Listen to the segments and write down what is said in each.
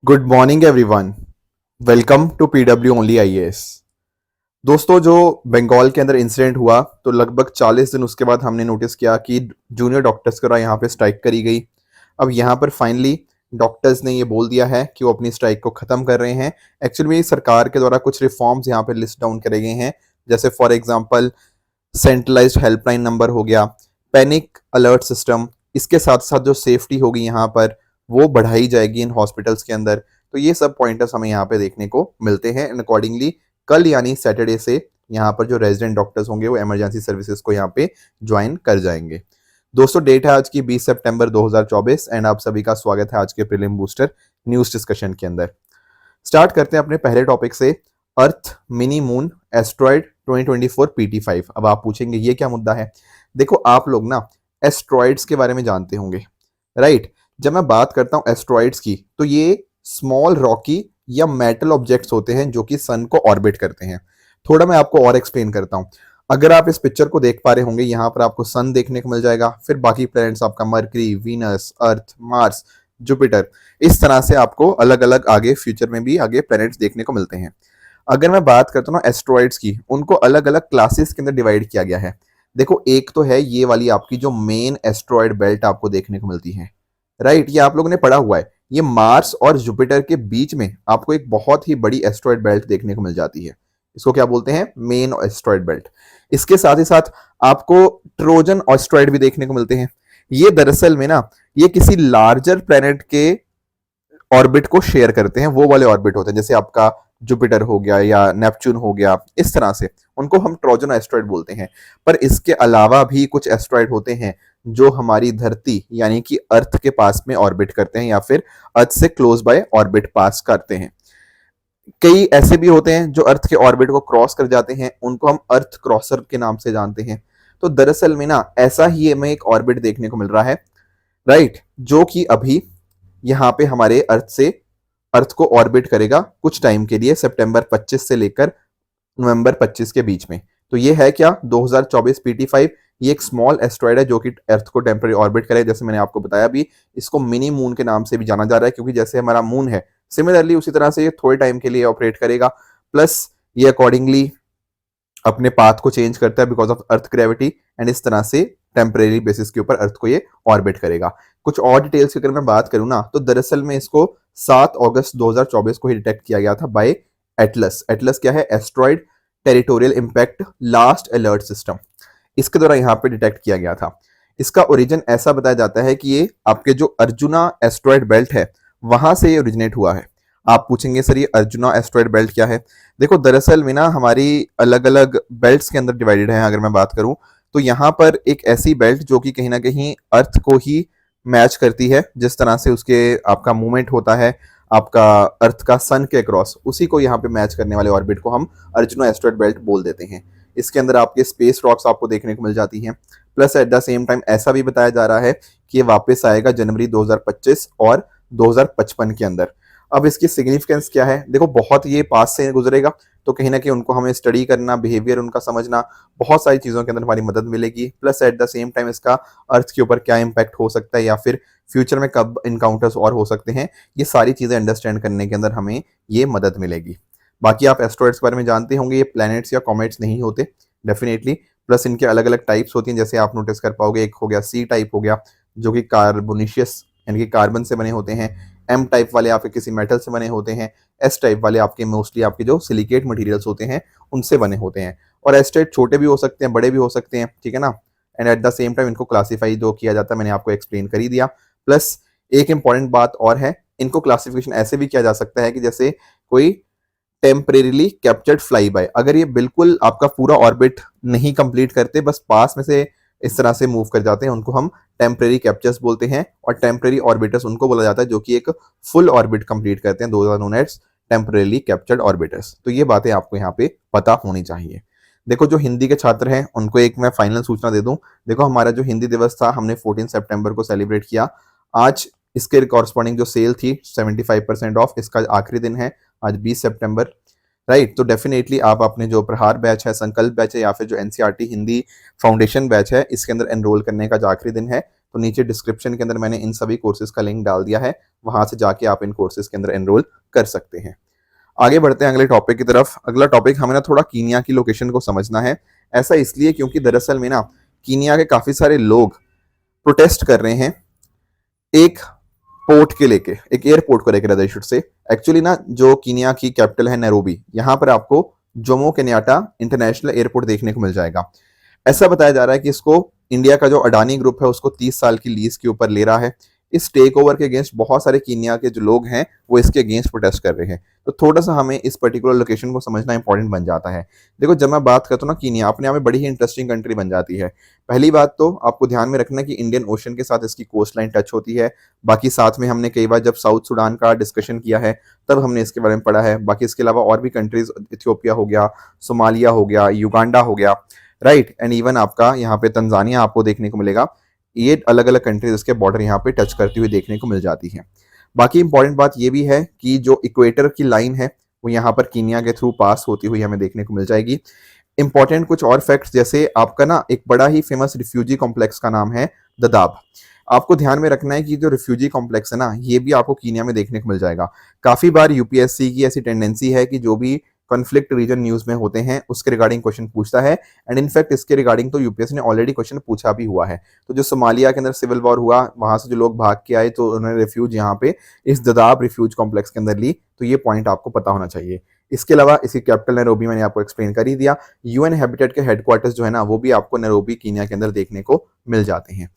Good morning everyone. Welcome to PW only IAS. दोस्तों, जो बंगाल के अंदर इंसिडेंट हुआ तो लगभग 40 दिन उसके बाद हमने नोटिस किया कि जूनियर डॉक्टर्स द्वारा यहाँ पे स्ट्राइक करी गई। अब यहाँ पर फाइनली डॉक्टर्स ने ये बोल दिया है कि वो अपनी स्ट्राइक को ख़त्म कर रहे हैं। एक्चुअली में सरकार के द्वारा कुछ रिफॉर्म्स यहाँ पे लिस्ट डाउन करे गए हैं, जैसे for example centralised helpline number हो गया, पैनिक अलर्ट सिस्टम। इसके साथ साथ जो सेफ्टी होगी यहाँ पर वो बढ़ाई जाएगी इन हॉस्पिटल्स के अंदर। तो ये सब पॉइंटर्स हमें यहाँ पे देखने को मिलते हैं एंड अकॉर्डिंगली कल यानी सैटरडे से यहाँ पर जो रेजिडेंट डॉक्टर्स होंगे वो इमरजेंसी सर्विसेज को यहाँ पे ज्वाइन कर जाएंगे। दोस्तों, डेट है आज की 20 सितंबर 2024 एंड आप सभी का स्वागत है आज के प्रीलिम बूस्टर न्यूज डिस्कशन के अंदर। स्टार्ट करते हैं अपने पहले टॉपिक से, अर्थ मिनी मून एस्ट्रॉयड 2024 PT5। अब आप पूछेंगे ये क्या मुद्दा है। देखो, आप लोग ना एस्ट्रॉयड्स के बारे में जानते होंगे, राइट। जब मैं बात करता हूं एस्ट्रॉयड्स की तो ये स्मॉल रॉकी या मेटल ऑब्जेक्ट्स होते हैं जो कि सन को ऑर्बिट करते हैं। थोड़ा मैं आपको और एक्सप्लेन करता हूं। अगर आप इस पिक्चर को देख पा रहे होंगे, यहां पर आपको सन देखने को मिल जाएगा, फिर बाकी प्लैनेट्स आपका मरकरी, वीनस, अर्थ, मार्स, जुपिटर। इस तरह से आपको अलग अलग आगे फ्यूचर में भी आगे प्लैनेट्स देखने को मिलते हैं। अगर मैं बात करता हूँ ना एस्ट्रॉयड्स की, उनको अलग अलग क्लासेस के अंदर डिवाइड किया गया है। देखो, एक तो है ये वाली आपकी जो मेन एस्ट्रॉयड बेल्ट आपको देखने को मिलती है, राइट। ये आप लोगों ने पढ़ा हुआ है। ये मार्स और जुपिटर के बीच में आपको एक बहुत ही बड़ी एस्ट्रॉयड बेल्ट देखने को मिल जाती है। इसको क्या बोलते हैं? Main asteroid belt. इसके साथ ही साथ आपको ट्रोजन एस्ट्रॉयड भी देखने को मिलते हैं। ये दरअसल में ना ये किसी लार्जर प्लेनेट के ऑर्बिट को शेयर करते हैं, वो वाले ऑर्बिट होते हैं, जैसे आपका जुपिटर हो गया या नेपच्यून हो गया। इस तरह से उनको हम ट्रोजन एस्ट्रॉयड बोलते हैं। पर इसके अलावा भी कुछ एस्ट्रॉयड होते हैं जो हमारी धरती यानी कि अर्थ के पास में ऑर्बिट करते हैं या फिर अर्थ से क्लोज बाय ऑर्बिट पास करते हैं। कई ऐसे भी होते हैं जो अर्थ के ऑर्बिट को क्रॉस कर जाते हैं, उनको हम अर्थ क्रॉसर के नाम से जानते हैं। तो दरअसल में ना ऐसा ही हमें एक ऑर्बिट देखने को मिल रहा है, राइट, जो कि अभी यहाँ पे हमारे अर्थ को ऑर्बिट करेगा कुछ टाइम के लिए, सितंबर 25 से लेकर नवंबर 25 के बीच में। तो ये है क्या? 2024 PT5। ये एक स्मॉल एस्ट्रॉयड है जो कि अर्थ को टेम्पररी ऑर्बिट करे। जैसे मैंने आपको बताया भी, इसको मिनी मून के नाम से भी जाना जा रहा है, क्योंकि जैसे हमारा मून है सिमिलरली उसी तरह से ये थोड़े टाइम के लिए ऑपरेट करेगा। प्लस ये अकॉर्डिंगली अपने पाथ को चेंज करता है because of earth gravity and इस तरह से टेम्परेरी बेसिस के ऊपर अर्थ को ये ऑर्बिट करेगा। कुछ और डिटेल्स की अगर मैं बात करूं ना, तो दरअसल में इसको 7 अगस्त 2024 को ही डिटेक्ट किया गया था बाय एटलस। एटलस क्या है? Asteroid territorial impact last alert system. इसके द्वारा यहाँ पे डिटेक्ट किया गया था। इसका ओरिजिन ऐसा बताया जाता है कि ये आपके जो अर्जुना एस्ट्रॉयड बेल्ट है वहां से ये ओरिजिनेट हुआ है। आप पूछेंगे सर ये अर्जुना एस्ट्रॉयड बेल्ट क्या है? देखो, दरअसल में ना हमारी अलग अलग बेल्ट्स के अंदर डिवाइडेड है। अगर मैं बात करूं तो यहाँ पर एक ऐसी बेल्ट जो कि कहीं ना कहीं अर्थ को ही मैच करती है, जिस तरह से उसके आपका मूवमेंट होता है आपका अर्थ का सन के क्रॉस, उसी को यहाँ पे मैच करने वाले ऑर्बिट को हम अर्जुना एस्ट्रॉयड बेल्ट बोल देते हैं। इसके अंदर आपके स्पेस रॉक्स आपको देखने को मिल जाती हैं। Plus at the same time ऐसा भी बताया जा रहा है कि ये वापस आएगा जनवरी 2025 और 2055 के अंदर। अब इसकी सिग्निफिकेंस क्या है? देखो, बहुत ये पास से गुजरेगा तो कहीं ना कहीं उनको हमें स्टडी करना, बिहेवियर उनका समझना, बहुत सारी चीज़ों के अंदर हमारी मदद मिलेगी। Plus at the same time इसका अर्थ के ऊपर क्या इम्पैक्ट हो सकता है या फिर फ्यूचर में कब इनकाउंटर्स और हो सकते हैं, ये सारी चीज़ें अंडरस्टैंड करने के अंदर हमें ये मदद मिलेगी। बाकी आप एस्ट्रॉयड्स के बारे में जानते होंगे, ये प्लैनेट्स या कॉमेट्स नहीं होते डेफिनेटली। प्लस इनके अलग अलग टाइप्स होती हैं, जैसे आप नोटिस कर पाओगे, एक हो गया सी टाइप हो गया जो कि कार्बोनिशियस यानी कि कार्बन से बने होते हैं। एम टाइप वाले आपके किसी मेटल से बने होते हैं। एस टाइप वाले आपके मोस्टली आपके जो सिलिकेट मटेरियल्स होते हैं उनसे बने होते हैं। और एस टाइप छोटे भी हो सकते हैं, बड़े भी हो सकते हैं, ठीक है ना। And at the same time इनको क्लासीफाई जो किया जाता है मैंने आपको एक्सप्लेन कर ही दिया। प्लस एक इंपॉर्टेंट बात और है, इनको क्लासिफिकेशन ऐसे भी किया जा सकता है कि जैसे कोई टेम्परेरीली कैप्चर्ड फ्लाई बाय, अगर ये बिल्कुल आपका पूरा ऑर्बिट नहीं कंप्लीट करते, बस पास में से इस तरह से मूव कर जाते हैं, उनको हम टेम्परेरी कैप्चर्स बोलते हैं। और टेम्परेरी ऑर्बिटर्स उनको बोला जाता है जो कि एक फुल ऑर्बिट कंप्लीट करते हैं, those are known as temporary captured orbiters. तो ये बातें आपको यहाँ पे पता होनी चाहिए। देखो, जो हिंदी के छात्र हैं उनको एक मैं फाइनल सूचना दे दूं। देखो, हमारा जो हिंदी दिवस था हमने 14 सितंबर को सेलिब्रेट किया। आज इसके कॉरस्पॉन्डिंग जो सेल थी 75% ऑफ, इसका आखिरी दिन है आज 20 सितंबर, राइट। तो डेफिनेटली आप अपने जो प्रहार बैच है, संकल्प बैच है या फिर जो एनसीईआरटी हिंदी फाउंडेशन बैच है, इसके अंदर एनरोल करने का जो आखिरी दिन है तो नीचे डिस्क्रिप्शन के अंदर मैंने इन सभी कोर्सेज का लिंक डाल दिया है, वहां से जाके आप इन कोर्सेज के अंदर एनरोल कर सकते हैं। आगे बढ़ते हैं अगले टॉपिक की तरफ। अगला टॉपिक हमें ना थोड़ा कीनिया की लोकेशन को समझना है। ऐसा इसलिए क्योंकि दरअसल में ना कीनिया के काफी सारे लोग प्रोटेस्ट कर रहे हैं एक पोर्ट के लेके, एक एयरपोर्ट को लेकर शुड से। एक्चुअली ना जो कीनिया की कैपिटल है नैरोबी, यहाँ पर आपको जोमो केन्याटा इंटरनेशनल एयरपोर्ट देखने को मिल जाएगा। ऐसा बताया जा रहा है कि इसको इंडिया का जो अडानी ग्रुप है उसको 30 साल की लीज के ऊपर ले रहा है। इस टेक ओवर के अगेंस्ट बहुत सारे कीनिया के जो लोग हैं वो इसके अगेंस्ट प्रोटेस्ट कर रहे हैं। तो थोड़ा सा हमें इस पर्टिकुलर लोकेशन को समझना इंपॉर्टेंट बन जाता है। देखो, जब मैं बात करता हूँ ना, कीनिया अपने आप में बड़ी ही इंटरेस्टिंग कंट्री बन जाती है। पहली बात तो आपको ध्यान में रखना है कि इंडियन ओशन के साथ इसकी कोस्ट लाइन टच होती है। बाकी साथ में हमने कई बार जब साउथ सुडान का डिस्कशन किया है तब हमने इसके बारे में पढ़ा है। बाकी इसके अलावा और भी कंट्रीज, इथियोपिया हो गया, सोमालिया हो गया, युगांडा हो गया, राइट, एंड इवन आपका यहाँ पे तंजानिया आपको देखने को मिलेगा। ये अलग अलग कंट्रीज इसके बॉर्डर यहाँ पे टच करती हुई देखने को मिल जाती है। बाकी इंपॉर्टेंट बात ये भी है कि जो इक्वेटर की लाइन है वो यहाँ पर कीनिया के थ्रू पास होती हुई हमें देखने को मिल जाएगी। इंपॉर्टेंट कुछ और फैक्ट्स, जैसे आपका ना एक बड़ा ही फेमस रिफ्यूजी कॉम्प्लेक्स का नाम है ददाब। आपको ध्यान में रखना है कि जो रिफ्यूजी कॉम्प्लेक्स है ना, ये भी आपको कीनिया में देखने को मिल जाएगा। काफी बार यूपीएससी की ऐसी टेंडेंसी है कि जो भी कॉन्फ्लिक्ट रीजन न्यूज में होते हैं उसके रिगार्डिंग क्वेश्चन पूछता है, एंड इनफैक्ट इसके रिगार्डिंग तो यूपीएससी ने ऑलरेडी क्वेश्चन पूछा भी हुआ है। तो जो सोमालिया के अंदर सिविल वॉर हुआ, वहां से जो लोग भाग के आए तो उन्होंने रिफ्यूज यहाँ पे इस ददाब रिफ्यूज कॉम्प्लेक्स के अंदर ली, तो ये पॉइंट आपको पता होना चाहिए। इसके अलावा इसकी कैपिटल नैरोबी मैंने आपको एक्सप्लेन कर ही दिया। यूएन हैबिटेट के हेडक्वार्टर्स जो है ना वो भी आपको नैरोबी कीनिया के अंदर देखने को मिल जाते हैं।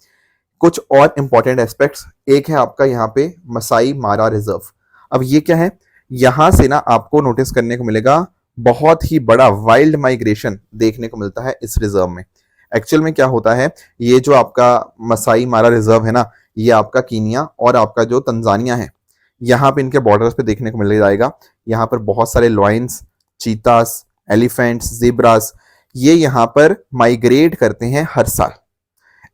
कुछ और इंपॉर्टेंट एस्पेक्ट्स, एक है आपका यहाँ पे मसाई मारा रिजर्व। अब ये क्या है, यहां से ना आपको नोटिस करने को मिलेगा बहुत ही बड़ा वाइल्ड माइग्रेशन देखने को मिलता है इस रिजर्व में। एक्चुअल में क्या होता है, ये जो आपका मसाई मारा रिजर्व है ना, ये आपका कीनिया और आपका जो तंजानिया है, यहाँ पे इनके बॉर्डर्स पे देखने को मिल जाएगा। यहाँ पर बहुत सारे लॉयंस, चीतास, एलिफेंट्स, ज़ेब्रास, ये यहाँ पर माइग्रेट करते हैं हर साल।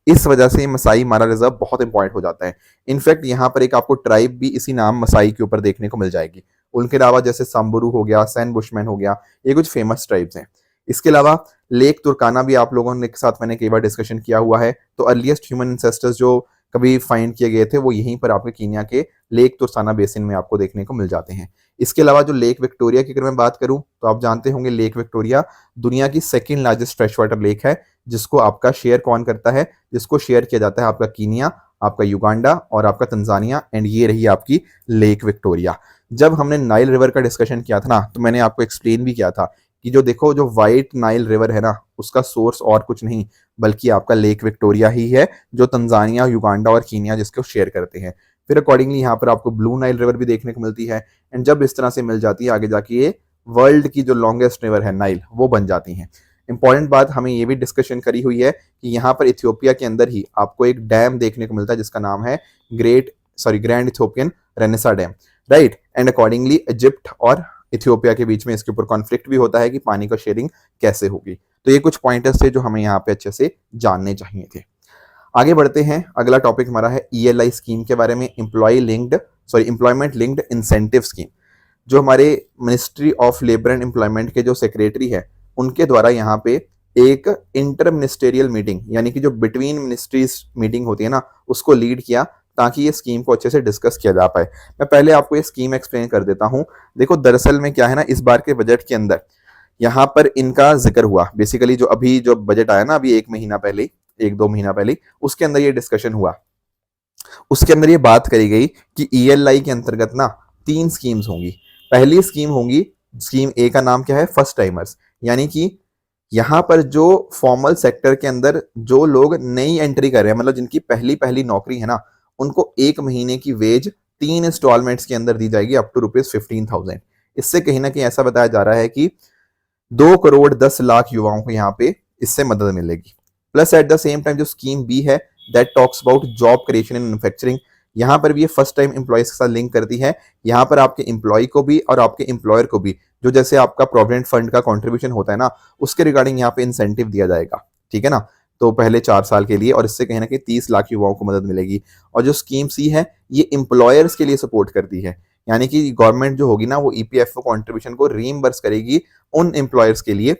इस वजह से मसाई मारा रिजर्व बहुत इंपॉर्टेंट हो जाता है। इनफैक्ट यहाँ पर एक आपको ट्राइब भी इसी नाम मसाई के ऊपर देखने को मिल जाएगी। उनके अलावा जैसे सांबुरू हो गया, सैन बुशमैन हो गया, ये कुछ फेमस ट्राइब्स हैं। इसके अलावा लेक तुर्काना भी आप लोगों के साथ मैंने कई बार डिस्कशन किया हुआ है। तो अर्लीस्ट ह्यूमन इंसेस्टर्स जो कभी फाइंड किए गए थे वो यहीं पर आपके कीनिया के लेक तुर्साना बेसिन में आपको देखने को मिल जाते हैं। इसके अलावा जो लेक विक्टोरिया की अगर मैं बात करूं तो आप जानते होंगे लेक विक्टोरिया दुनिया की second largest fresh water lake है, जिसको आपका शेयर कौन करता है, जिसको शेयर किया जाता है आपका कीनिया, आपका युगांडा और आपका तंजानिया, एंड ये रही आपकी लेक विक्टोरिया। जब हमने नाइल रिवर का डिस्कशन किया था ना, तो मैंने आपको एक्सप्लेन भी किया था कि जो देखो जो व्हाइट नाइल रिवर है ना, उसका सोर्स और कुछ नहीं बल्कि आपका लेक विक्टोरिया ही है, जो तंजानिया, युगांडा और कीनिया जिसको शेयर करते हैं। फिर अकॉर्डिंगली यहाँ पर आपको ब्लू नाइल रिवर भी देखने को मिलती है, एंड जब इस तरह से मिल जाती है आगे जाके ये वर्ल्ड की जो लॉन्गेस्ट रिवर है नाइल, वो बन जाती है। इंपॉर्टेंट बात हमें ये भी डिस्कशन करी हुई है कि यहाँ पर इथियोपिया के अंदर ही आपको एक डैम देखने को मिलता है जिसका नाम है grand Ethiopian Renaissance dam, right, and accordingly Egypt और इथियोपिया के बीच में इसके ऊपर कॉन्फ्लिक्ट भी होता है कि पानी का शेयरिंग कैसे होगी। तो ये कुछ पॉइंटर्स थे जो हमें यहाँ पे अच्छे से जानने चाहिए थे। आगे बढ़ते हैं, अगला टॉपिक हमारा है ईएलआई स्कीम के बारे में, एम्प्लॉयमेंट लिंक्ड इंसेंटिव स्कीम। जो हमारे ministry of labour and employment के जो सेक्रेटरी है उनके द्वारा यहाँ पे एक इंटर मिनिस्टेरियल मीटिंग, यानी कि जो बिटवीन मिनिस्ट्रीज मीटिंग होती है ना, उसको लीड किया ताकि ये स्कीम को अच्छे से डिस्कस किया जा पाए। मैं पहले आपको ये स्कीम एक्सप्लेन कर देता हूँ। देखो, दरअसल में क्या है ना, इस बार के बजट के अंदर यहाँ पर इनका जिक्र हुआ। बेसिकली जो अभी जो बजट आया ना, अभी 1-2 महीना पहले, उसके अंदर ये डिस्कशन हुआ। उसके अंदर ये बात करी गई कि ईएलआई के अंतर्गत ना 3 स्कीम्स होंगी। पहली स्कीम होंगी, स्कीम ए का नाम क्या है, फर्स्ट टाइमर्स, यानी कि यहाँ पर जो फॉर्मल सेक्टर के अंदर जो लोग नई एंट्री कर रहे हैं, मतलब जिनकी पहली नौकरी है ना, उनको 1 महीने की वेज 3 इंस्टॉलमेंट्स के अंदर दी जाएगी अप टू ₹15,000। इससे कहीं ना कहीं ऐसा बताया जा रहा है कि 2,10,00,000 युवाओं को यहाँ पे इससे मदद मिलेगी। Plus at the same time जो स्कीम बी है that talks about job creation in manufacturing, यहाँ पर भी ये फर्स्ट टाइम एम्प्लॉयज के साथ लिंक करती है। यहाँ पर आपके एम्प्लॉय को भी और आपके एम्प्लॉयर को भी जो जैसे आपका प्रोविडेंट फंड का कंट्रीब्यूशन होता है ना, उसके रिगार्डिंग यहाँ पे इंसेंटिव दिया जाएगा, ठीक है ना। तो पहले 4 साल के लिए, और इससे कहीं ना कहीं 30 लाख युवाओं को मदद मिलेगी। और जो स्कीम सी है ये एम्प्लॉयर्स के लिए सपोर्ट करती है, यानी कि गवर्नमेंट जो होगी ना वो ईपीएफओ कंट्रीब्यूशन को रीइंबर्स करेगी उन एम्प्लॉयर्स के लिए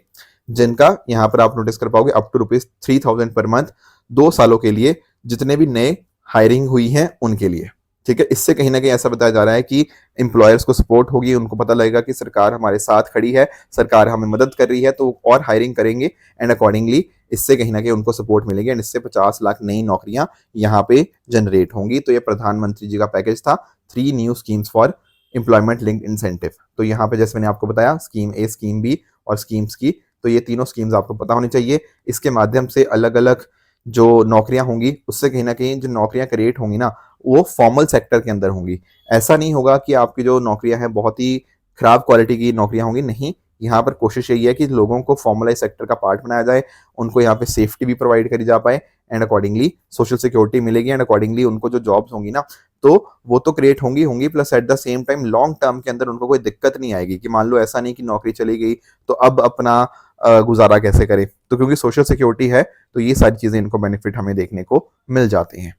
जिनका यहाँ पर आप नोटिस कर पाओगे अप टू ₹3,000 पर मंथ 2 सालों के लिए जितने भी नए हायरिंग हुई है उनके लिए। ठीक है, इससे कहीं ना कहीं ऐसा बताया जा रहा है कि एम्प्लॉयर्स को सपोर्ट होगी, उनको पता लगेगा कि सरकार हमारे साथ खड़ी है, सरकार हमें मदद कर रही है, तो और हायरिंग करेंगे एंड अकॉर्डिंगली इससे कहीं ना कहीं उनको सपोर्ट मिलेगी एंड इससे 50 लाख नई नौकरियां यहाँ पे जनरेट होंगी। तो ये प्रधानमंत्री जी का पैकेज था, 3 new schemes for employment linked incentive. तो यहाँ पे जैसे मैंने आपको बताया स्कीम ए, स्कीम बी और स्कीम्स की, तो ये तीनों स्कीम्स आपको पता होनी चाहिए। इसके माध्यम से अलग अलग जो नौकरियां होंगी, उससे कहीं ना कहीं जो नौकरियां क्रिएट होंगी ना, वो फॉर्मल सेक्टर के अंदर होंगी। ऐसा नहीं होगा कि आपकी जो नौकरियां हैं बहुत ही खराब क्वालिटी की नौकरियां होंगी, नहीं, यहाँ पर कोशिश यही है कि लोगों को फॉर्मलाइज सेक्टर का पार्ट बनाया जाए, उनको यहाँ पे सेफ्टी भी प्रोवाइड करी जा पाए एंड अकॉर्डिंगली सोशल सिक्योरिटी मिलेगी एंड अकॉर्डिंगली उनको जो जॉब्स होंगी ना, तो वो तो क्रिएट होंगी होंगी plus at the same time long term के अंदर उनको कोई दिक्कत नहीं आएगी कि मान लो ऐसा नहीं कि नौकरी चली गई तो अब अपना गुजारा कैसे करें। तो क्योंकि सोशल सिक्योरिटी है तो ये सारी चीजें इनको बेनिफिट हमें देखने को मिल जाते हैं।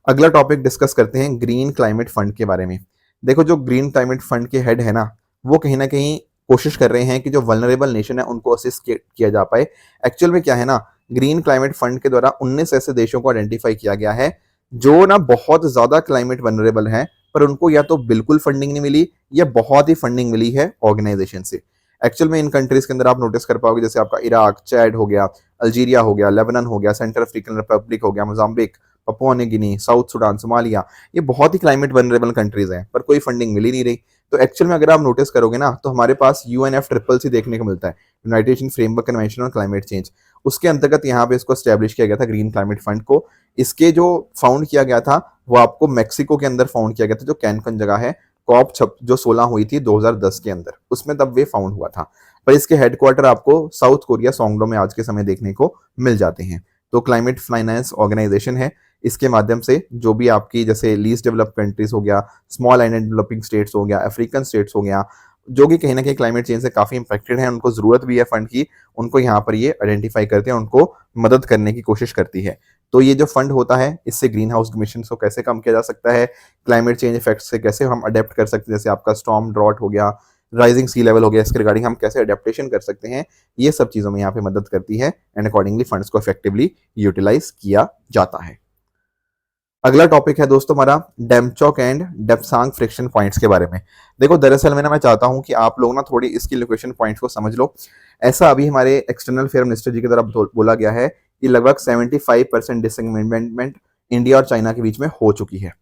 अगला टॉपिक डिस्कस करते हैं ग्रीन क्लाइमेट फंड के बारे में। देखो जो ग्रीन क्लाइमेट फंड के हेड है ना, वो कहीं ना कहीं कोशिश कर रहे हैं कि जो वल्नरेबल नेशन है उनको असिस्ट किया जा पाए। एक्चुअल में क्या है ना, ग्रीन क्लाइमेट फंड के द्वारा 19 ऐसे देशों को आइडेंटिफाई किया गया है जो ना बहुत ज्यादा क्लाइमेट वल्नरेबल हैं, पर उनको या तो बिल्कुल फंडिंग नहीं मिली या बहुत ही फंडिंग मिली है ऑर्गेनाइजेशन से। एक्चुअल में इन कंट्रीज के अंदर आप नोटिस कर पाओगे, जैसे आपका इराक, चैड हो गया, अल्जीरिया हो गया, लेबनान हो गया, सेंट्रल अफ्रीकन रिपब्लिक हो गया, Mozambique, Papua New Guinea, south Sudan, Somalia, ये बहुत ही क्लाइमेट वनरेबल कंट्रीज हैं, पर कोई फंडिंग मिल ही नहीं रही। तो एक्चुअल में अगर आप नोटिस करोगे ना, तो हमारे पास UNFCCC देखने को मिलता है, United nation framework convention on climate change. उसके अंतर्गत यहाँ पे इसको स्टैब्लिश किया गया था ग्रीन क्लाइमेट फंड को। इसके जो फाउंड किया गया था वो आपको मेक्सिको के अंदर फाउंड किया गया था, जो कैनकन जगह है, कॉप जो 16 हुई थी 2010 के अंदर, उसमें तब वे फाउंड हुआ था। पर इसके हेडक्वार्टर आपको साउथ कोरिया सोंगडो में आज के समय देखने को मिल जाते हैं। तो क्लाइमेट फाइनेंस ऑर्गेनाइजेशन है, इसके माध्यम से जो भी आपकी जैसे लीस्ट डेवलप कंट्रीज हो गया, स्मॉल एंड डेवलपिंग स्टेट्स हो गया, अफ्रीकन स्टेट्स हो गया, जो कि कहीं ना कहीं क्लाइमेट चेंज से काफी इंफेक्टेड हैं, उनको जरूरत भी है फंड की, उनको यहाँ पर ये आइडेंटिफाई करते हैं, उनको मदद करने की कोशिश करती है। तो ये जो फंड होता है, इससे ग्रीन हाउस इमिशन को कैसे कम किया जा सकता है, क्लाइमेट चेंज इफेक्ट से कैसे हम अडेप्ट कर सकते हैं, जैसे आपका स्टॉर्म ड्रॉट हो गया, राइजिंग सी लेवल हो गया, इसके रिगार्डिंग हम कैसे अडेप्टेशन कर सकते हैं, ये सब चीजों में यहाँ पे मदद करती है एंड अकॉर्डिंगली फंड्स को इफेक्टिवली यूटिलाइज किया जाता है। अगला टॉपिक है दोस्तों हमारा Demchok and Depsang friction points के बारे में। देखो दरअसल में ना मैं चाहता हूं कि आप लोग ना थोड़ी इसकी लोकेशन पॉइंट्स को समझ लो। ऐसा अभी हमारे एक्सटर्नल अफेयर मिनिस्टर जी की तरफ बोला गया है कि लगभग 75% डिसएंगेजमेंट इंडिया और चाइना के बीच में हो चुकी है,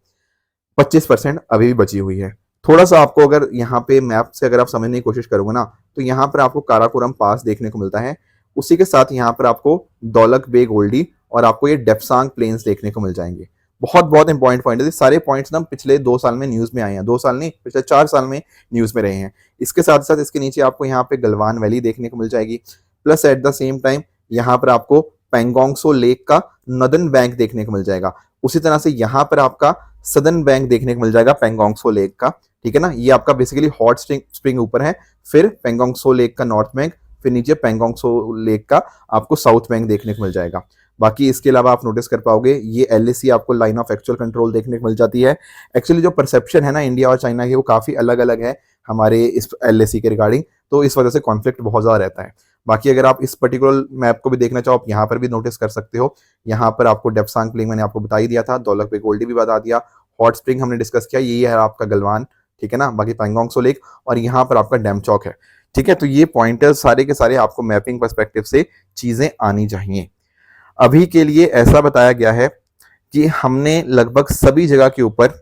25% अभी भी बची हुई है। थोड़ा सा आपको अगर यहाँ पे मैप से अगर आप समझने की कोशिश करोगे ना, तो यहाँ पर आपको काराकोरम पास देखने को मिलता है, उसी के साथ यहाँ पर आपको दौलत बेग ओल्डी और आपको ये डेप्सांग प्लेन्स देखने को मिल जाएंगे। बहुत बहुत इंपॉर्टेंट पॉइंट है, सारे पॉइंट्स ना पिछले 2 साल में न्यूज में आए हैं, 2 साल नहीं पिछले 4 साल में न्यूज में रहे हैं। इसके साथ साथ इसके नीचे आपको यहाँ पे गलवान वैली देखने को मिल जाएगी, plus at the same time यहाँ पर आपको पेंगोंगसो लेक का नॉर्दर्न बैंक देखने को मिल जाएगा। उसी तरह से यहाँ पर आपका सदर्न बैंक देखने को मिल जाएगा पेंगोंगसो लेक का। ठीक है ना, ये आपका बेसिकली हॉट स्प्रिंग ऊपर है, फिर पेंगोंगसो लेक का नॉर्थ बैंक, फिर नीचे पेंगोंगसो लेक का आपको साउथ बैंक देखने को मिल जाएगा। बाकी इसके अलावा आप नोटिस कर पाओगे ये LAC आपको लाइन ऑफ एक्चुअल कंट्रोल देखने को मिल जाती है। एक्चुअली जो परसेप्शन है ना इंडिया और चाइना की, वो काफी अलग अलग है हमारे इस LAC के रिगार्डिंग, तो इस वजह से कॉन्फ्लिक्ट बहुत ज्यादा रहता है। बाकी अगर आप इस पर्टिकुलर मैप को भी देखना चाहो, आप यहाँ पर भी नोटिस कर सकते हो। यहाँ पर आपको डेप्सांग प्लेन मैंने आपको बता ही दिया था, दौलत बेग ओल्डी भी बता दिया, हॉट स्प्रिंग हमने डिस्कस किया, ये है आपका गलवान, ठीक है ना, बाकी पेंगोंगसो लेक और यहाँ पर आपका डेमचॉक है। ठीक है, तो ये पॉइंटर्स सारे के सारे आपको मैपिंग पर्सपेक्टिव से चीजें आनी चाहिए। अभी के लिए ऐसा बताया गया है कि हमने लगभग सभी जगह के ऊपर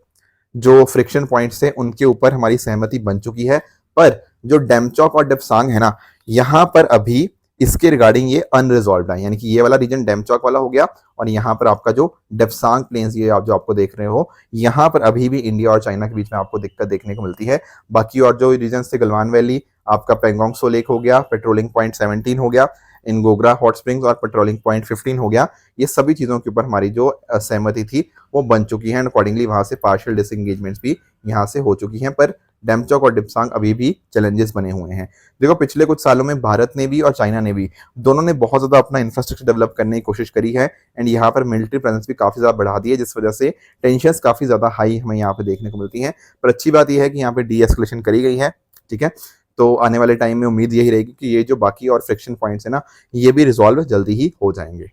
जो फ्रिक्शन पॉइंट्स थे उनके ऊपर हमारी सहमति बन चुकी है, पर जो डेमचॉक और डेप्सांग है ना, यहाँ पर अभी इसके रिगार्डिंग ये अनरिजॉल्व है, यानी कि ये वाला रीजन डेमचॉक वाला हो गया और यहाँ पर आपका जो डेप्सांग प्लेन्स ये आप जो आपको देख रहे हो, यहाँ पर अभी भी इंडिया और चाइना के बीच में आपको दिक्कत देखने को मिलती है। बाकी और जो रीजन थे, गलवान वैली, आपका पेंगोंगसो लेक हो गया, पेट्रोलिंग पॉइंट 17 हो गया, इनगोगरा हॉट स्प्रिंग्स और पेट्रोलिंग पॉइंट 15 हो गया, ये सभी चीजों के ऊपर हमारी जो सहमति थी वो बन चुकी है एंड अकॉर्डिंगली वहां से पार्शियल डिसएंगेजमेंट्स भी यहाँ से हो चुकी हैं, पर डेमचॉक और डेप्सांग अभी भी चैलेंजेस बने हुए हैं। देखो पिछले कुछ सालों में भारत ने भी और चाइना ने भी, दोनों ने बहुत ज्यादा अपना इंफ्रास्ट्रक्चर डेवलप करने की कोशिश करी है एंड यहाँ पर मिलिट्री प्रेजेंस भी काफी ज्यादा बढ़ा दी है, जिस वजह से टेंशंस काफी ज्यादा हाई हमें यहाँ पे देखने को मिलती हैं। पर अच्छी बात यह है कि यहाँ पे डी एस्केलेशन करी गई है। ठीक है, तो आने वाले टाइम में उम्मीद यही रहेगी कि ये जो बाकी और फ्रिक्शन पॉइंट्स है ना, ये भी रिजॉल्व जल्दी ही हो जाएंगे।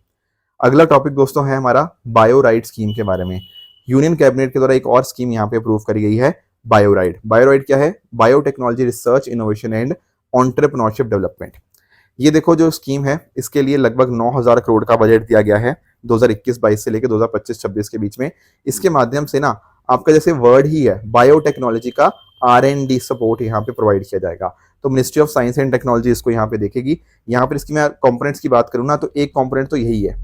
अगला टॉपिक दोस्तों है हमारा बायो राइट स्कीम के बारे में। यूनियन कैबिनेट के द्वारा एक और स्कीम यहाँ पे अप्रूव करी गई है, बायो राइट। बायो राइट क्या है? Biotechnology research innovation and entrepreneurship development. ये देखो जो स्कीम है, इसके लिए लगभग 9,000 करोड़ का बजट दिया गया है 2021-22 से लेकर 2025-26 के बीच में। इसके माध्यम से ना आपका जैसे वर्ड ही है, बायोटेक्नोलॉजी का R&D सपोर्ट यहाँ पे प्रोवाइड किया जाएगा। तो ministry of science and technology इसको यहाँ पे देखेगी। यहाँ पर इसकी मैं कंपोनेंट्स की बात करूँ ना, तो एक कंपोनेंट तो यही है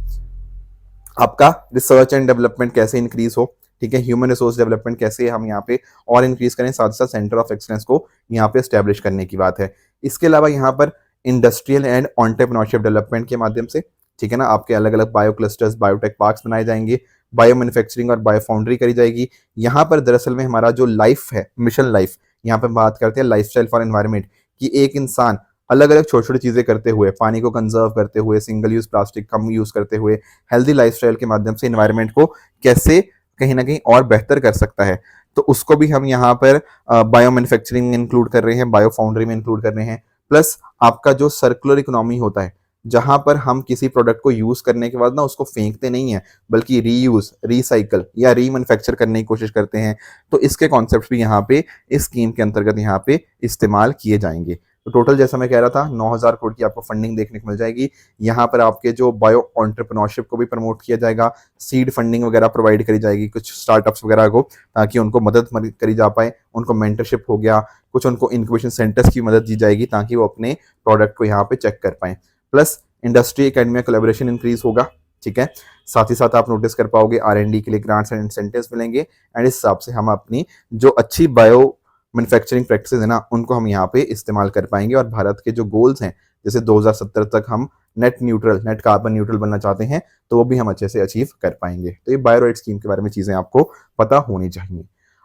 आपका रिसर्च एंड डेवलपमेंट कैसे इंक्रीज हो, ठीक है, ह्यूमन रिसोर्स डेवलपमेंट कैसे हम यहाँ पे और इंक्रीज करें, साथ साथ सेंटर ऑफ एक्सलेंस को यहाँ पे स्टैब्लिश करने की बात है। इसके अलावा यहाँ पर इंडस्ट्रियल एंड एंटरप्रेन्योरशिप डेवलपमेंट के माध्यम से, ठीक है ना, आपके अलग अलग बायो क्लस्टर्स, बायोटेक पार्क्स बनाए जाएंगे, बायो मैन्युफैक्चरिंग और बायो फाउंड्री करी जाएगी। यहाँ पर दरअसल में हमारा जो लाइफ है, मिशन लाइफ, यहाँ पे बात करते हैं लाइफस्टाइल फॉर एनवायरनमेंट, कि एक इंसान अलग अलग छोटी छोटी चीजें करते हुए, पानी को कंजर्व करते हुए, सिंगल यूज प्लास्टिक कम यूज करते हुए, हेल्दी लाइफस्टाइल के माध्यम से एनवायरनमेंट को कैसे कहीं ना कहीं और बेहतर कर सकता है, तो उसको भी हम यहाँ पर बायो मैन्युफैक्चरिंग में इंक्लूड कर रहे हैं, बायो फाउंड्री में इंक्लूड कर रहे हैं। प्लस आपका जो सर्कुलर इकोनॉमी होता है, जहां पर हम किसी प्रोडक्ट को यूज करने के बाद ना उसको फेंकते नहीं है, बल्कि रीयूज, रिसाइकल या रीमैन्युफैक्चर करने की कोशिश करते हैं, तो इसके कॉन्सेप्ट भी यहाँ पे इस स्कीम के अंतर्गत यहाँ पे इस्तेमाल किए जाएंगे। तो टोटल जैसा मैं कह रहा था 9,000 करोड़ की आपको फंडिंग देखने को मिल जाएगी। यहाँ पर आपके जो बायो एंटरप्रेन्योरशिप को भी प्रमोट किया जाएगा, सीड फंडिंग वगैरह प्रोवाइड करी जाएगी कुछ स्टार्टअप्स वगैरह को, ताकि उनको मदद करी जा पाए, उनको मेंटरशिप हो गया, कुछ उनको इंक्यूबेशन सेंटर्स की मदद दी जाएगी ताकि वो अपने प्रोडक्ट को यहाँ पे चेक कर पाए। Plus industry academia collaboration increase होगा, ठीक है। साथ ही साथ आप नोटिस कर पाओगे R&D के लिए ग्रांट्स एंड इंसेंटिव्स मिलेंगे, एंड इस हिसाब से हम अपनी जो अच्छी बायो मैन्युफैक्चरिंग प्रैक्टिसेस है ना, उनको हम यहाँ पे इस्तेमाल कर पाएंगे। और भारत के जो गोल्स हैं, जैसे 2070 तक हम नेट कार्बन न्यूट्रल बनना चाहते हैं, तो वो भी हम अच्छे से अचीव कर पाएंगे। तो ये बायो राइट स्कीम के बारे में चीजें आपको पता होनी चाहिए।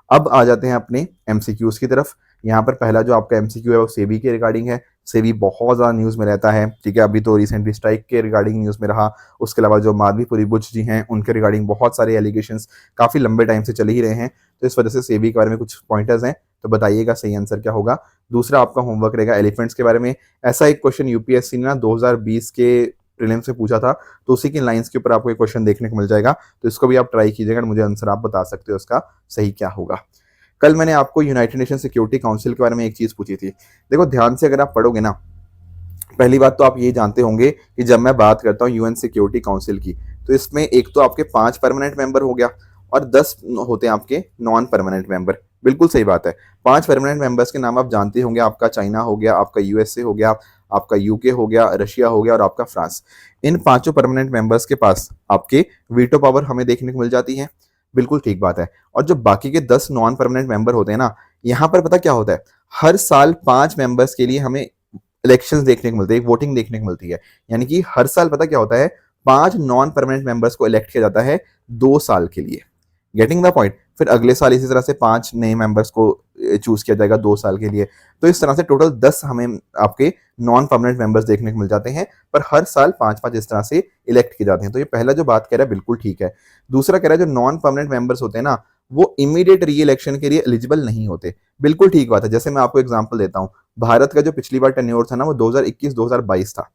अब आ जाते हैं अपने MCQs की तरफ। यहाँ पर पहला जो आपका MCQ है वो सेबी के रिगार्डिंग है। सेबी बहुत ज़्यादा न्यूज़ में रहता है, ठीक है, अभी तो रिसेंटली स्ट्राइक के रिगार्डिंग न्यूज़ में रहा। उसके अलावा जो माधवीपुरी बुच जी हैं, उनके रिगार्डिंग बहुत सारे एलिगेशंस काफ़ी लंबे टाइम से चल ही रहे हैं। तो इस वजह से सेबी के बारे में कुछ पॉइंटर्स हैं, तो बताइएगा सही आंसर क्या होगा। दूसरा आपका होमवर्क रहेगा एलिफेंट्स के बारे में। ऐसा एक क्वेश्चन यूपीएससी ने ना 2020 के प्रीलिम्स से पूछा था, तो उसी की लाइंस के ऊपर आपको एक क्वेश्चन देखने को मिल जाएगा। तो इसको भी आप ट्राई कीजिएगा, मुझे आंसर आप बता सकते हो उसका सही क्या होगा। कल मैंने आपको यूनाइटेड नेशन सिक्योरिटी काउंसिल के बारे में एक चीज पूछी थी। देखो ध्यान से अगर आप पढ़ोगे ना, पहली बात तो आप ये जानते होंगे कि जब मैं बात करता हूँ यूएन सिक्योरिटी काउंसिल की, तो इसमें एक तो आपके 5 परमानेंट मेंबर हो गया और 10 होते हैं आपके नॉन परमानेंट मेंबर। बिल्कुल सही बात है। 5 परमानेंट मेंबर्स के नाम आप जानते होंगे, आपका चाइना हो गया, आपका यूएसए हो गया, आपका यूके हो गया, रशिया हो गया और आपका फ्रांस। इन 5 परमानेंट मेंबर्स के पास आपके वीटो पावर हमें देखने को मिल जाती है। बिल्कुल ठीक बात है। और जो बाकी के 10 नॉन परमानेंट मेंबर होते हैं ना, यहाँ पर पता क्या होता है, हर साल 5 मेंबर्स के लिए हमें इलेक्शंस देखने को मिलते हैं, वोटिंग देखने को मिलती है। यानी कि हर साल पता क्या होता है, 5 नॉन परमानेंट मेंबर्स को इलेक्ट किया जाता है 2 साल के लिए। Getting the point. फिर अगले साल इसी तरह से 5 नए मेंबर्स को चूज किया जाएगा 2 साल के लिए। तो इस तरह से टोटल 10 हमें आपके नॉन परमानेंट मेंबर्स देखने को मिल जाते हैं, पर हर साल 5-5 इस तरह से इलेक्ट किए जाते हैं। तो ये पहला जो बात कह रहा है बिल्कुल ठीक है। दूसरा कह रहा है जो नॉन परमानेंट मेंबर्स होते हैं ना, वो इमीडिएट री इलेक्शन के लिए एलिजिबल नहीं होते। बिल्कुल ठीक बात है। जैसे मैं आपको एग्जाम्पल देता हूँ, भारत का जो पिछली बार टेन्योर था ना, वो 2021-2022 था,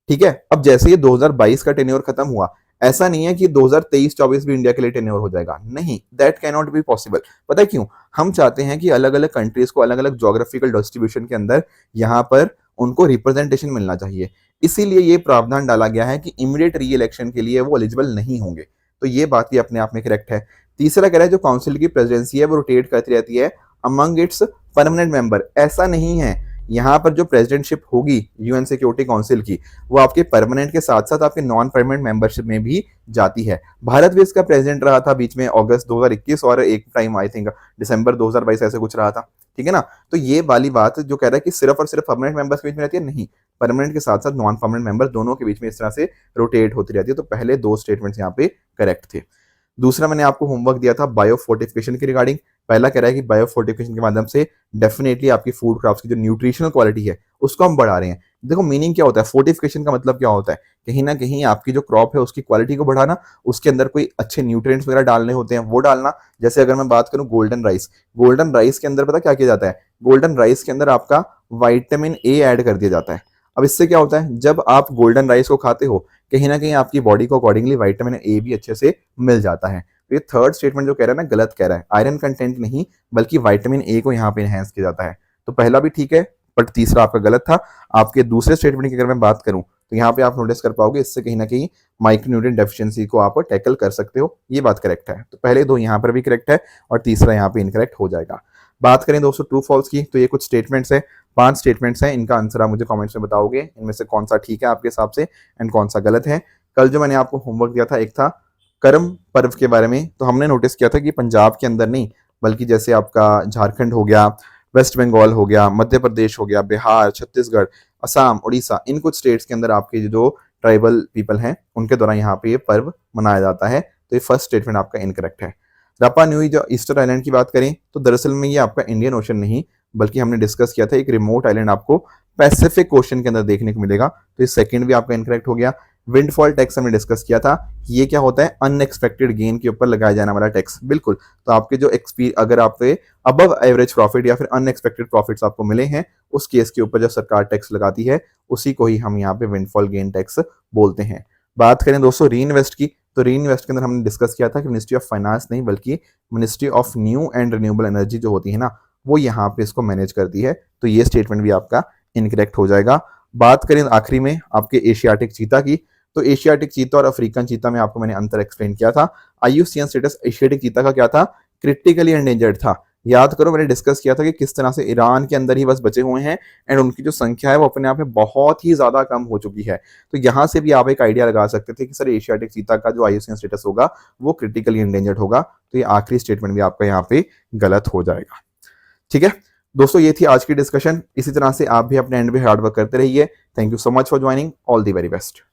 ठीक है। अब जैसे ये 2022 का टेन्योर खत्म हुआ, ऐसा नहीं है कि 2023-24 भी इंडिया के लिए टेन्योर हो जाएगा, नहीं, that can not be possible. पता है क्यों? हम चाहते हैं कि अलग अलग कंट्रीज को अलग अलग ज्योग्राफिकल डिस्ट्रीब्यूशन के अंदर यहाँ पर उनको रिप्रेजेंटेशन मिलना चाहिए। इसीलिए ये प्रावधान डाला गया है कि इमीडिएट री इलेक्शन के लिए वो एलिजिबल नहीं होंगे। तो ये बात भी अपने आप में करेक्ट है। तीसरा कह रहा है जो काउंसिल की प्रेसिडेंसी है वो रोटेट करती रहती है अमंग इट्स परमानेंट मेंबर। ऐसा नहीं है, यहाँ पर जो प्रेसिडेंटशिप होगी यूएन सिक्योरिटी काउंसिल की, वो आपके परमानेंट के साथ साथ आपके नॉन परमानेंट मेंबरशिप में भी जाती है। भारत भी इसका प्रेसिडेंट रहा था बीच में अगस्त 2021 और एक टाइम आई थिंक दिसंबर 2022 ऐसे कुछ रहा था, ठीक है ना। तो ये वाली बात जो कह रहा है कि सिर्फ और सिर्फ परमानेंट मेंबर्स के बीच में रहती है, नहीं, परमानेंट के साथ साथ नॉन परमानेंट मेंबर दोनों के बीच में इस तरह से रोटेट होती रहती है। तो पहले 2 स्टेटमेंट्स यहाँ पे करेक्ट थे। दूसरा मैंने आपको होमवर्क दिया था बायो फोर्टिफिकेशन की रिगार्डिंग। पहला कह रहा है कि बायो फोर्टिफिकेशन के माध्यम से डेफिनेटली आपकी फूड क्रॉप्स की जो न्यूट्रिशनल क्वालिटी है उसको हम बढ़ा रहे हैं। देखो मीनिंग क्या होता है, फोर्टिफिकेशन का मतलब क्या होता है, कहीं ना कहीं आपकी जो क्रॉप है उसकी क्वालिटी को बढ़ाना, उसके अंदर कोई अच्छे न्यूट्रिएंट्स वगैरह डालने होते हैं वो डालना। जैसे अगर मैं बात करूं गोल्डन राइस के अंदर पता क्या किया जाता है, गोल्डन राइस के अंदर आपका विटामिन ए ऐड कर दिया जाता है। अब इससे क्या होता है, जब आप गोल्डन राइस को खाते हो, कहीं ना कहीं आपकी बॉडी को अकॉर्डिंगली विटामिन ए भी अच्छे से मिल जाता है। तो ये थर्ड स्टेटमेंट जो कह रहा है ना, गलत कह रहा है। आयरन कंटेंट नहीं बल्कि विटामिन ए को यहाँ पे एनहेंस किया जाता है। तो पहला भी ठीक है, बट तीसरा आपका गलत था। आपके दूसरे स्टेटमेंट की अगर मैं बात करूं तो यहाँ पे आप नोटिस कर पाओगे, इससे कहीं ना कहीं माइक्रोन्यूट्रिएंट डेफिशिएंसी को आप टैकल कर सकते हो, ये बात करेक्ट है। तो पहले दो यहाँ पर भी करेक्ट है और तीसरा यहाँ पे इनकरेक्ट हो जाएगा। बात करें दोस्तों ट्रू फॉल्स की, तो ये कुछ स्टेटमेंट्स है, 5 स्टेटमेंट्स हैं, इनका आंसर आप मुझे कमेंट्स में बताओगे इनमें से कौन सा ठीक है आपके हिसाब से एंड कौन सा गलत है। कल जो मैंने आपको होमवर्क दिया था, एक था करम पर्व के बारे में, तो हमने नोटिस किया था कि पंजाब के अंदर नहीं बल्कि जैसे आपका झारखंड हो गया, वेस्ट बंगाल हो गया, मध्य प्रदेश हो गया, बिहार, छत्तीसगढ़, असम, उड़ीसा, इन कुछ स्टेट्स के अंदर आपके जो ट्राइबल पीपल हैं उनके द्वारा यहाँ पे ये पर्व मनाया जाता है। तो ये फर्स्ट स्टेटमेंट आपका इनकरेक्ट है। रापा न्यूई जो ईस्टर आइलैंड की बात करें तो दरअसल में ये आपका इंडियन ओशन नहीं बल्कि हमने डिस्कस किया था एक रिमोट आइलैंड आपको पैसिफिक ओशन के अंदर देखने को मिलेगा। तो ये सेकंड भी आपका इनकरेक्ट हो गया। विंडफॉल टैक्स हमने डिस्कस किया था, ये क्या होता है, अनएक्सपेक्टेड गेन के ऊपर लगाया जाने वाला टैक्स। बिल्कुल, तो आपके जो अगर आप अबव एवरेज प्रॉफिट या फिर अनएक्सपेक्टेड प्रॉफिट्स आपको मिले हैं उस केस के ऊपर जो सरकार टैक्स लगाती है उसी को ही हम यहाँ पे विंडफॉल गेन टैक्स बोलते हैं। बात करें दोस्तों री इन्वेस्ट की, तो री इन्वेस्ट के अंदर हमने डिस्कस किया था कि मिनिस्ट्री ऑफ फाइनेंस नहीं बल्कि ministry of new and renewable energy जो होती है ना, वो यहाँ पे इसको मैनेज करती है। तो ये स्टेटमेंट भी आपका इनकरेक्ट हो जाएगा। बात करें आखिरी में आपके एशियाटिक चीता की, तो एशियाटिक चीता और अफ्रीकन चीता में आपको मैंने अंतर एक्सप्लेन किया था। IUCN स्टेटस एशियाटिक चीता का क्या था, क्रिटिकली एंडेंजर्ड था। याद करो मैंने डिस्कस किया था कि किस तरह से ईरान के अंदर ही बस बचे हुए हैं एंड उनकी जो संख्या है वो अपने आप में बहुत ही ज्यादा कम हो चुकी है। तो यहाँ से भी आप एक आइडिया लगा सकते थे कि सर एशियाटिक चीता का जो IUCN स्टेटस होगा वो क्रिटिकली एंडेंजर्ड होगा। तो ये आखिरी स्टेटमेंट भी आपका यहाँ पे गलत हो जाएगा। ठीक है दोस्तों, ये थी आज की डिस्कशन। इसी तरह से आप भी अपने एंड पे हार्ड वर्क करते रहिए। Thank you so much for joining, all the very best.